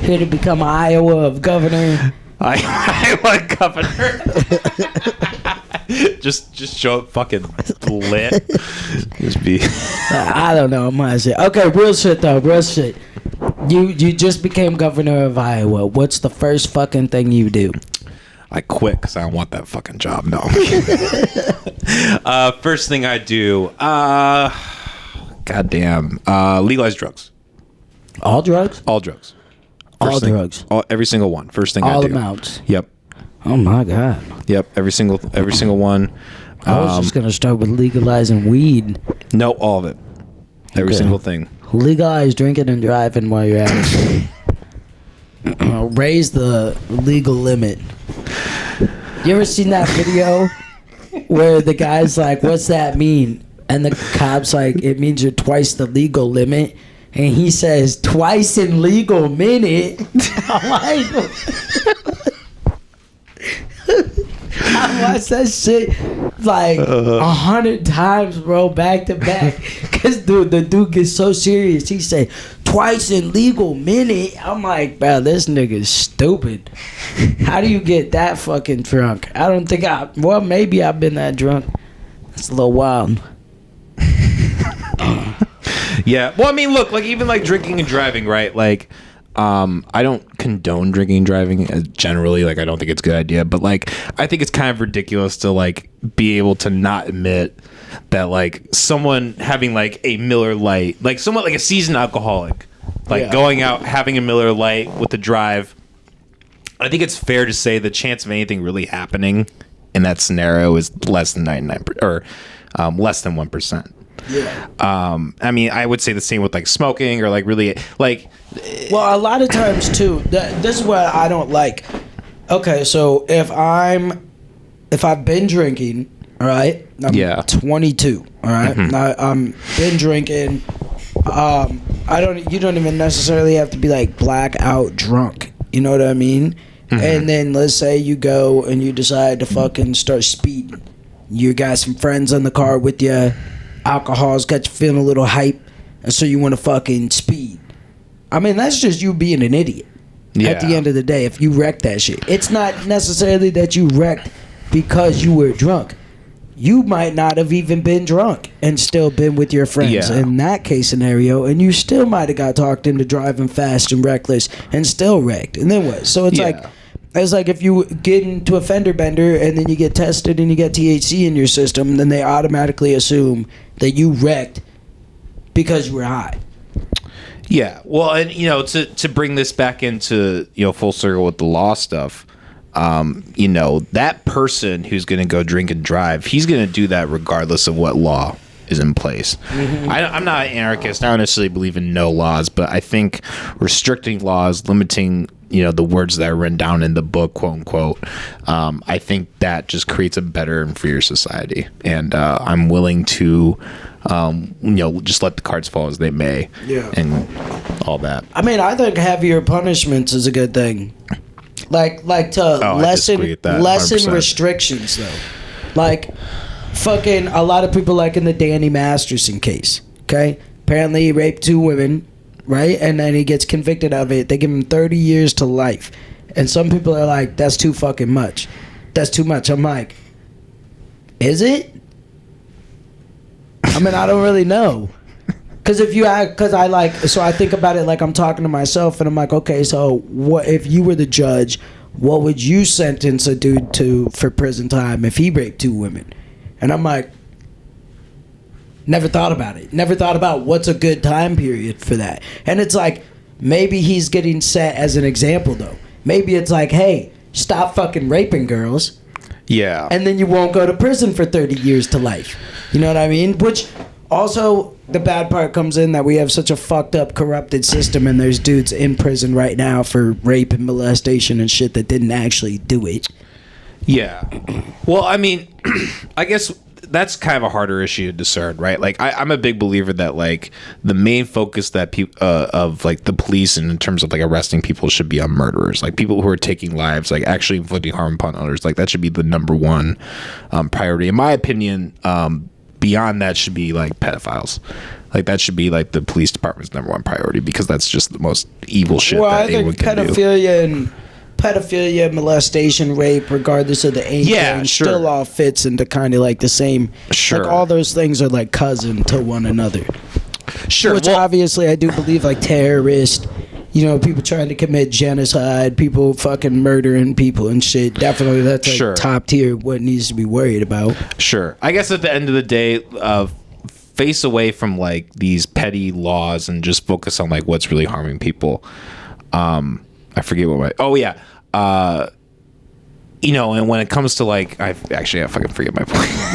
Here to become Iowa governor. Iowa governor. just show up fucking lit. Just be. I don't know. I'm gonna say. Okay, real shit though. Real shit. You just became governor of Iowa. What's the first fucking thing you do? I quit because I don't want that fucking job. No. First thing I do, goddamn, legalize drugs. All drugs? All drugs. All drugs. Every single one. First thing I do. All amounts. Yep. Oh my god. Yep. Every single one. I was just gonna start with legalizing weed. No, all of it. Every single thing. Legalize drinking and driving while you're at it. Raise the legal limit. You ever seen that video where the guy's like, "What's that mean?" And the cop's like, "It means you're twice the legal limit." And he says, "Twice in legal minute." I'm like, I watched that shit like 100 times, bro, back to back. Cause dude, the dude gets so serious. He say, "Twice in legal minute." I'm like, bro, this nigga's stupid. How do you get that fucking drunk? I don't think well, maybe I've been that drunk. It's a little wild. Yeah. Well, I mean, look, like even like drinking and driving, right? Like, I don't condone drinking and driving generally. Like, I don't think it's a good idea. But like, I think it's kind of ridiculous to like be able to not admit that like someone having like a Miller Lite, like someone like a seasoned alcoholic, like going out having a Miller Lite with the drive. I think it's fair to say the chance of anything really happening in that scenario is less than 99% or less than 1%. Yeah. I mean, I would say the same with like smoking or like really like. Well, a lot of times too. This is what I don't like. Okay, so if I've been drinking, all right. I'm 22. All right. Mm-hmm. I'm been drinking. You don't even necessarily have to be like blackout drunk. You know what I mean? Mm-hmm. And then let's say you go and you decide to fucking start speeding. You got some friends in the car with you. Alcohol's got you feeling a little hype, and so you want to fucking speed. I mean, that's just you being an idiot. Yeah. At the end of the day, if you wreck that shit, it's not necessarily that you wrecked because you were drunk. You might not have even been drunk and still been with your friends in that case scenario, and you still might have got talked into driving fast and reckless and still wrecked. And then what? So it's like if you get into a fender bender and then you get tested and you get THC in your system, then they automatically assume that you wrecked because you were high. Yeah, well, and you know, to bring this back into full circle with the law stuff, that person who's going to go drink and drive, he's going to do that regardless of what law is in place. Mm-hmm. I'm not an anarchist. I don't necessarily believe in no laws, but I think restricting laws, limiting the words that are written down in the book, quote unquote, I think that just creates a better and freer society. And I'm willing to just let the cards fall as they may. Yeah. And all that. I mean, I think heavier punishments is a good thing. Like to lessen restrictions though. Like fucking a lot of people, like in the Danny Masterson case, okay? Apparently he raped 2 women. Right? And then he gets convicted of it. They give him 30 years to life. And some people are like, that's too fucking much. That's too much. I'm like, is it? I mean, I don't really know. Because I think about it like I'm talking to myself and I'm like, okay, so what if you were the judge, what would you sentence a dude to for prison time if he raped 2 women? And I'm like, never thought about it. Never thought about what's a good time period for that. And it's like, maybe he's getting set as an example, though. Maybe it's like, hey, stop fucking raping girls. Yeah. And then you won't go to prison for 30 years to life. You know what I mean? Which also, the bad part comes in that we have such a fucked up, corrupted system, and there's dudes in prison right now for rape and molestation and shit that didn't actually do it. Yeah. Well, I mean, I guess that's kind of a harder issue to discern, right? Like, I'm a big believer that like the main focus that of like the police and in terms of like arresting people should be on murderers, like people who are taking lives, like actually inflicting harm upon others. Like that should be the number one priority, in my opinion. Beyond that should be like pedophiles. Like that should be like the police department's number one priority, because that's just the most evil shit Well, that I think anyone can do. pedophilia, molestation, rape, regardless of the age range, sure. still all fits into kind of like the same. Sure. Like all those things are like cousin to one another. Sure. Which obviously I do believe, like terrorist, people trying to commit genocide, people fucking murdering people and shit. Definitely that's like top tier what needs to be worried about. Sure. I guess at the end of the day, face away from like these petty laws and just focus on like what's really harming people. I forget what and when it comes to like I fucking forget my point.